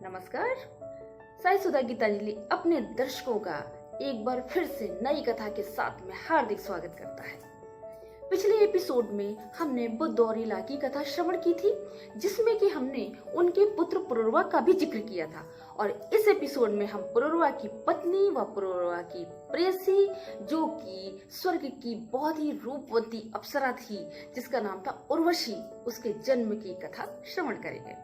नमस्कार। साई सुधा गीतांजलि अपने दर्शकों का एक बार फिर से नई कथा के साथ में हार्दिक स्वागत करता है। पिछले एपिसोड में हमने बुद्ध और इला की कथा श्रवण की थी, जिसमें कि हमने उनके पुत्र पुरुरवा का भी जिक्र किया था। और इस एपिसोड में हम पुरुरवा की पत्नी व पुरुरवा की प्रेयसी, जो कि स्वर्ग की बहुत ही रूपवती अप्सरा थी, जिसका नाम था उर्वशी, उसके जन्म की कथा श्रवण करेंगे।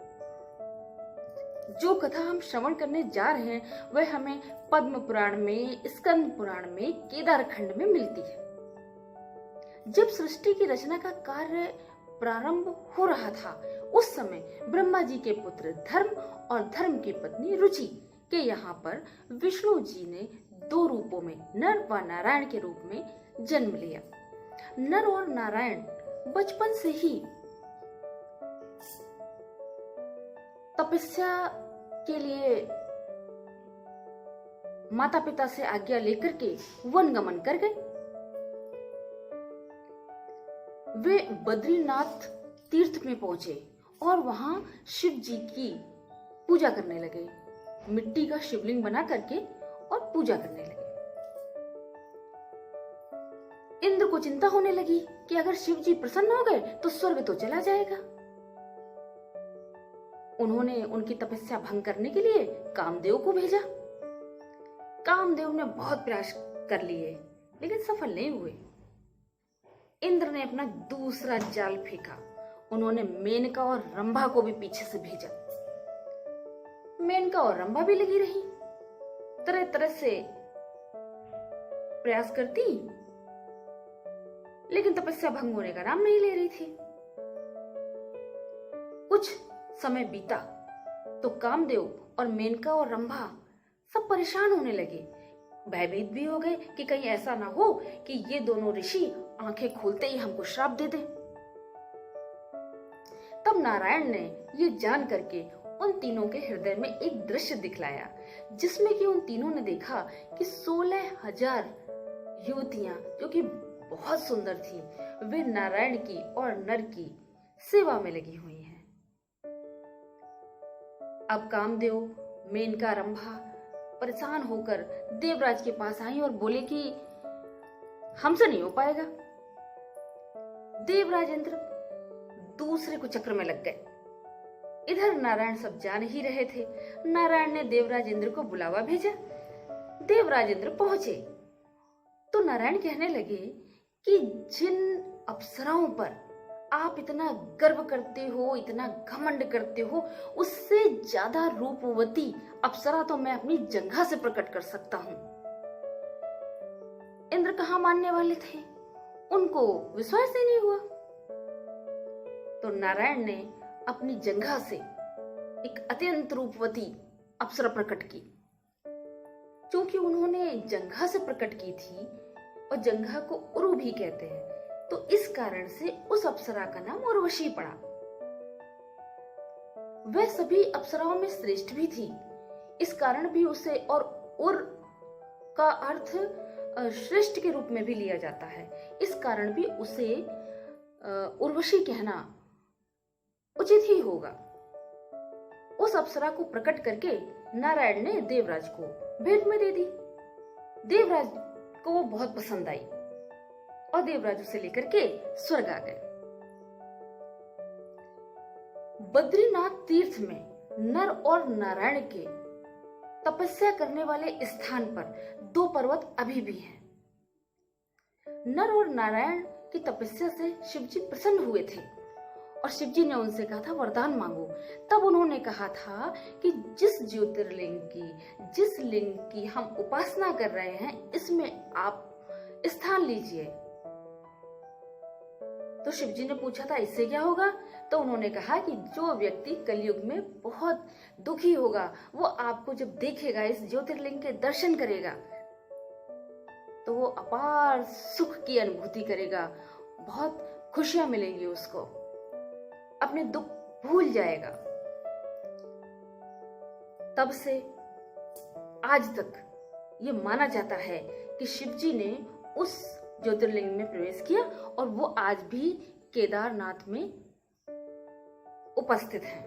जो कथा हम श्रवण करने जा रहे हैं वह हमें पद्म पुराण में, स्कंद पुराण में, केदार खंड में मिलती है। जब सृष्टि की रचना का कार्य प्रारंभ हो रहा था, उस समय ब्रह्मा जी के पुत्र धर्म और धर्म की पत्नी रुचि के यहाँ पर विष्णु जी ने दो रूपों में, नर व नारायण के रूप में जन्म लिया। नर और नारायण बचपन से ही तपस्या के लिए माता पिता से आज्ञा लेकर के वन गमन कर गए। वे बद्रीनाथ तीर्थ में पहुंचे और वहां शिव जी की पूजा करने लगे। मिट्टी का शिवलिंग बना करके और पूजा करने लगे। इंद्र को चिंता होने लगी कि अगर शिव जी प्रसन्न हो गए तो स्वर्ग तो चला जाएगा। उन्होंने उनकी तपस्या भंग करने के लिए कामदेव को भेजा। कामदेव ने बहुत प्रयास कर लिए लेकिन सफल नहीं हुए। इंद्र ने अपना दूसरा जाल फेंका। उन्होंने मेनका और रंभा को भी पीछे से भेजा। मेनका और रंभा भी लगी रही, तरह तरह से प्रयास करती, लेकिन तपस्या भंग होने का नाम नहीं ले रही थी। कुछ समय बीता तो कामदेव और मेनका और रंभा सब परेशान होने लगे, भयभीत भी हो गए कि कहीं ऐसा ना हो कि ये दोनों ऋषि आंखें खोलते ही हमको श्राप दे दें। तब नारायण ने ये जान करके उन तीनों के हृदय में एक दृश्य दिखलाया, जिसमें कि उन तीनों ने देखा कि 16,000 युवतियां, जो कि बहुत सुंदर थी, वे नारायण की और नर की सेवा में लगी हुई हैं। अब कामदेव, मेनका, रंभा परेशान होकर देवराज के पास आई और बोले कि हमसे नहीं हो पाएगा। देवराज इंद्र दूसरे को चक्र में लग गए। इधर नारायण सब जान ही रहे थे। नारायण ने देवराज इंद्र को बुलावा भेजा। देवराज इंद्र पहुंचे तो नारायण कहने लगे कि जिन अप्सराओं पर आप इतना गर्व करते हो, इतना घमंड करते हो, उससे ज्यादा रूपवती अप्सरा तो मैं अपनी जंघा से प्रकट कर सकता हूं। इंद्र कहां मानने वाले थे, उनको विश्वास ही नहीं हुआ। तो नारायण ने अपनी जंघा से एक अत्यंत रूपवती अप्सरा प्रकट की। क्योंकि उन्होंने जंघा से प्रकट की थी और जंघा को उरु भी कहते हैं, तो इस कारण से उस अप्सरा का नाम उर्वशी पड़ा। वह सभी अप्सराओं में श्रेष्ठ भी थी, इस कारण भी उसे, और उर का अर्थ श्रेष्ठ के रूप में भी लिया जाता है, इस कारण भी उसे उर्वशी कहना उचित ही होगा। उस अप्सरा को प्रकट करके नारायण ने देवराज को भेंट में दे दी। देवराज को वो बहुत पसंद आई और देवराज उसे लेकर के स्वर्ग आ गए। बद्रीनाथ तीर्थ में नर और नारायण के तपस्या करने वाले स्थान पर दो पर्वत अभी भी हैं। नर और नारायण की तपस्या से शिवजी प्रसन्न हुए थे और शिवजी ने उनसे कहा था वरदान मांगो। तब उन्होंने कहा था कि जिस ज्योतिर्लिंग की, जिस लिंग की हम उपासना कर रहे हैं, इसमें आप स्थान लीजिए। तो शिवजी ने पूछा था इससे क्या होगा? तो उन्होंने कहा कि जो व्यक्ति कलयुग में बहुत दुखी होगा, वो आपको जब देखेगा, इस ज्योतिर्लिंग के दर्शन करेगा, तो वो अपार सुख की अनुभूति करेगा, बहुत खुशियां मिलेंगी उसको, अपने दुख भूल जाएगा। तब से आज तक ये माना जाता है कि शिवजी ने उस ज्योतिर्लिंग में प्रवेश किया और वो आज भी केदारनाथ में उपस्थित हैं।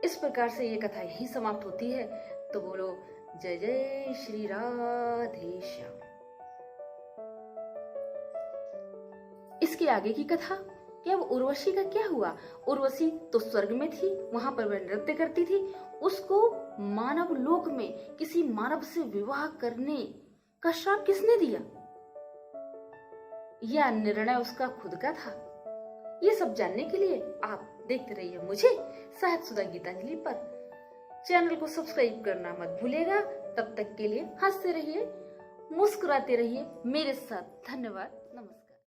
इस प्रकार से ये कथा यहीं समाप्त होती है। तो बोलो जय जय श्री राधे श्याम। इसके आगे की कथा, क्या वो उर्वशी का क्या हुआ? उर्वशी तो स्वर्ग में थी, वहां पर वह नृत्य करती थी। उसको मानव लोक में किसी मानव से विवाह करने का श्राप किसने दिया? यह निर्णय उसका खुद का था। ये सब जानने के लिए आप देखते रहिए मुझे साहित्य सुधा गीतांजलि पर। चैनल को सब्सक्राइब करना मत भूलिएगा। तब तक के लिए हंसते रहिए, मुस्कुराते रहिए मेरे साथ। धन्यवाद, नमस्कार।